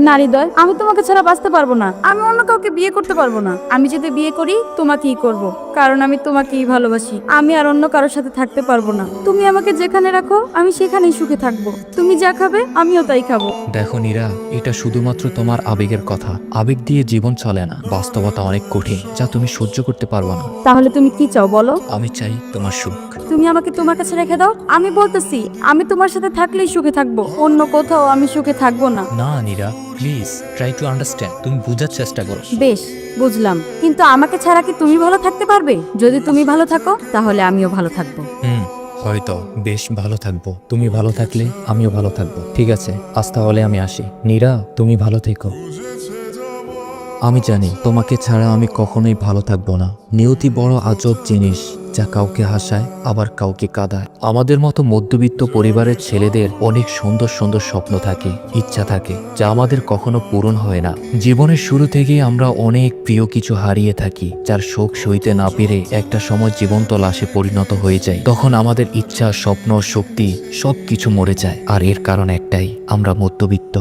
না হৃদয়, আমি তোমাকে ছাড়া বাঁচতে পারবো না। আমি অন্য কাউকে বিয়ে করতে পারবো না। আমি যদি বিয়ে করি তোমাকেই করব, কারণ আমি তোমাকেই ভালোবাসি। আমি আর অন্য কারোর সাথে থাকতে পারবো না। তুমি আমাকে যেখানে রাখো আমি সেখানেই সুখে থাকবো। তুমি যা খাবে আমিও তাই খাবো। দেখো নীরা, এটা শুধুমাত্র তোমার আবেগের কথা। আবেগ দিয়ে জীবন চলে না, বাস্তবতা অনেক কঠিন, যা তুমি সহ্য করতে পারবে না। তাহলে তুমি কি চাও বলো? আমি চাই তোমার সুখ। তুমি আমাকে তোমার কাছে রেখে দাও। আমি বলতেছি আমি তোমার সাথে থাকলেই সুখে থাকবো, অন্য কোথাও আমি সুখে থাকবো না। না Nira, please try to understand. তুমি বোঝার চেষ্টা করো। বেশ, বুঝলাম, কিন্তু আমাকে ছাড়া কি তুমি ভালো থাকতে পারবে? যদি তুমি ভালো থাকো তাহলে আমিও ভালো থাকবো। হয়তো বেশ ভালো থাকবো। তুমি ভালো থাকলে আমিও ভালো থাকবো। ঠিক আছে, আজ তাহলে আমি আসি। নীরা, তুমি ভালো থেকো। আমি জানি তোমাকে ছাড়া আমি কখনোই ভালো থাকবো না। নিয়তি বড় আজব জিনিস, যা কাউকে হাসায় আবার কাউকে কাঁদায়। আমাদের মতো মধ্যবিত্ত পরিবারের ছেলেদের অনেক সুন্দর সুন্দর স্বপ্ন থাকে, ইচ্ছা থাকে, যা আমাদের কখনো পূরণ হয় না। জীবনের শুরু থেকেই আমরা অনেক প্রিয় কিছু হারিয়ে থাকি, যার শোক সইতে না পেরে একটা সময় জীবন্ত লাশে পরিণত হয়ে যায়। তখন আমাদের ইচ্ছা, স্বপ্ন, শক্তি সবকিছু মরে যায়। আর এর কারণ একটাই, আমরা মধ্যবিত্ত।